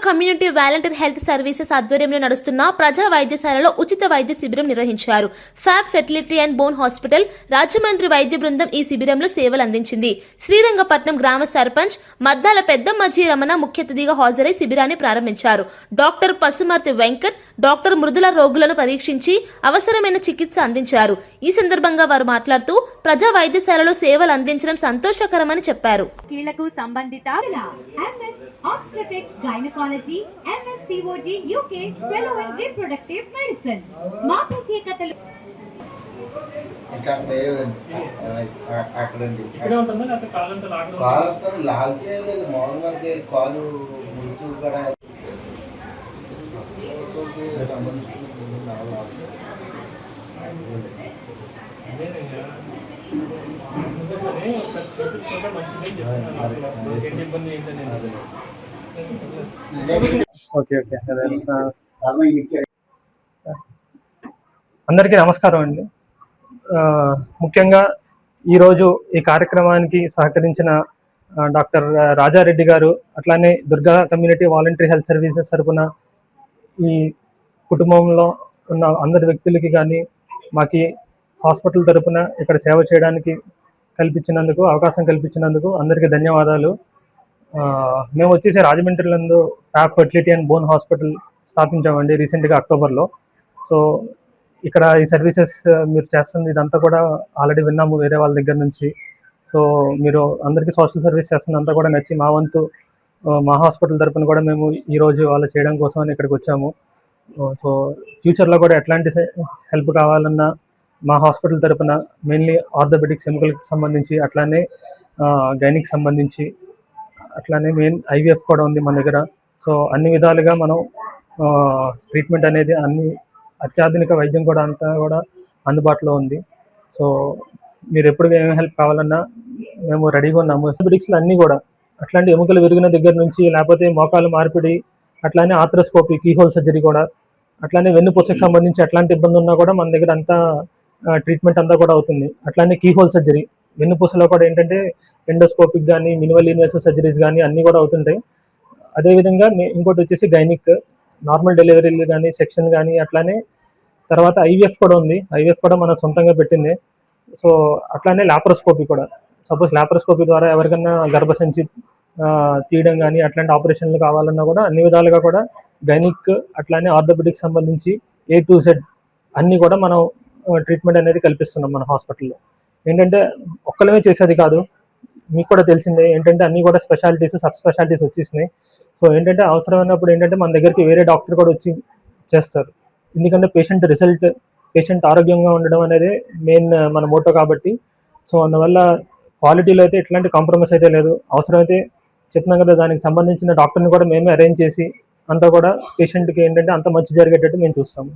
Community volunteer health services ఆధ్వర్యంలో నడుస్తున్న ప్రజా వైద్యశాలలో ఉచిత వైద్య శిబిరం నిర్వహించారు. Fab Fertility and Bone hospital Rajahmundry వైద్య బృందం ఈ శిబిరంలో సేవలు అందించింది. శ్రీరంగపట్నం గ్రామ సర్పంచ్ మద్దాల పెద్దమ్మజీ రమణ ముఖ్య అతిథిగా హాజరై శిబిరాన్ని ప్రారంభించారు. డాక్టర్ పసుమర్తి వెంకట్, డాక్టర్ మృదుల రోగులను పరీక్షించి అవసరమైన చికిత్స అందించారు. ఈ సందర్భంగా వారు మాట్లాడుతూ ప్రజా వైద్యశాలలో సేవలు అందించడం సంతోషకరమని చెప్పారు. కీళ్లకు సంబంధిత MS Obstetrics Gynecology, MSCOG UK Fellow in Reproductive Medicine. మా ప్రత్యేకతలు కాలు ముసు కూడా అందరికీ నమస్కారం అండి. ముఖ్యంగా ఈరోజు ఈ కార్యక్రమానికి సహకరించిన డాక్టర్ రాజారెడ్డి గారు, అట్లానే Durga community voluntary health services తరఫున ఈ కుటుంబంలో ఉన్న అందరి వ్యక్తులకి కానీ మాకు హాస్పిటల్ తరఫున ఇక్కడ సేవ చేయడానికి అవకాశం కల్పించినందుకు అందరికీ ధన్యవాదాలు. మేము వచ్చేసి రాజమండ్రిలో Fab Fertility and Bone Hospital స్థాపించామండి రీసెంట్గా అక్టోబర్లో. సో ఇక్కడ ఈ సర్వీసెస్ మీరు చేస్తుంది ఇదంతా కూడా ఆల్రెడీ విన్నాము వేరే వాళ్ళ దగ్గర నుంచి. సో మీరు అందరికీ సోషల్ సర్వీస్ చేస్తుందంతా కూడా నచ్చి మా వంతు మా హాస్పిటల్ తరఫున కూడా మేము ఈరోజు వాళ్ళు చేయడం కోసం అని ఇక్కడికి వచ్చాము. సో ఫ్యూచర్లో కూడా ఎట్లాంటి హెల్ప్ కావాలన్నా మా హాస్పిటల్ తరఫున మెయిన్లీ ఆర్థోపెడిక్స్ ఎముకలకు సంబంధించి, అట్లానే గైనిక్ సంబంధించి, అట్లానే మెయిన్ IVF కూడా ఉంది మన దగ్గర. సో అన్ని విధాలుగా మనం ట్రీట్మెంట్ అనేది అన్ని అత్యాధునిక వైద్యం కూడా అంతా కూడా అందుబాటులో ఉంది. సో మీరు ఎప్పుడు ఏం హెల్ప్ కావాలన్నా మేము రెడీగా ఉన్నాము. ఆర్థోపెడిక్స్లో అన్నీ కూడా అట్లాంటి ఎముకలు విరిగిన దగ్గర నుంచి, లేకపోతే మోకాలు మార్పిడి, అట్లానే ఆర్థ్రోస్కోపీ, కీహోల్ సర్జరీ కూడా, అట్లానే వెన్నుపూసకు సంబంధించి ఎట్లాంటి ఇబ్బంది ఉన్నా కూడా మన దగ్గర అంతా ట్రీట్మెంట్ అంతా కూడా అవుతుంది. అట్లానే కీహోల్ సర్జరీ, వెన్నుపూసలో కూడా ఏంటంటే ఎండోస్కోపిక్ కానీ, మినిమల్ ఇన్వేసివ్ సర్జరీస్ కానీ అన్నీ కూడా అవుతుంటాయి. అదేవిధంగా ఇంకోటి వచ్చేసి గైనిక్, నార్మల్ డెలివరీలు కానీ, సెక్షన్ కానీ, అట్లానే తర్వాత IVF కూడా ఉంది. IVF కూడా మనం సొంతంగా పెట్టింది. సో అట్లానే లాప్రోస్కోపీ కూడా, సపోజ్ లాప్రోస్కోపీ ద్వారా ఎవరికన్నా గర్భసంచి తీయడం కానీ అట్లాంటి ఆపరేషన్లు కావాలన్నా కూడా అన్ని విధాలుగా కూడా గైనిక్, అట్లానే ఆర్థోపెడిక్స్ సంబంధించి A to Z అన్నీ కూడా మనం ట్రీట్మెంట్ అనేది కల్పిస్తున్నాం మన హాస్పిటల్లో. ఏంటంటే ఒక్కలమే చేసేది కాదు, మీకు కూడా తెలిసిందే ఏంటంటే అన్నీ కూడా స్పెషాలిటీస్, సబ్ స్పెషాలిటీస్ వచ్చేసినాయి. సో ఏంటంటే అవసరమైనప్పుడు ఏంటంటే మన దగ్గరికి వేరే డాక్టర్ కూడా వచ్చి చేస్తారు. ఎందుకంటే పేషెంట్ ఆరోగ్యంగా ఉండడం అనేది మెయిన్ మన మోటో కాబట్టి. సో అందువల్ల క్వాలిటీలో అయితే ఎట్లాంటి కాంప్రమైజ్ అయితే లేదు. అవసరమైతే చెప్తున్నాం కదా, దానికి సంబంధించిన డాక్టర్ని కూడా మేమే అరేంజ్ చేసి అంతా కూడా పేషెంట్కి ఏంటంటే అంత మంచి జరిగేటట్టు మేము చూస్తాము.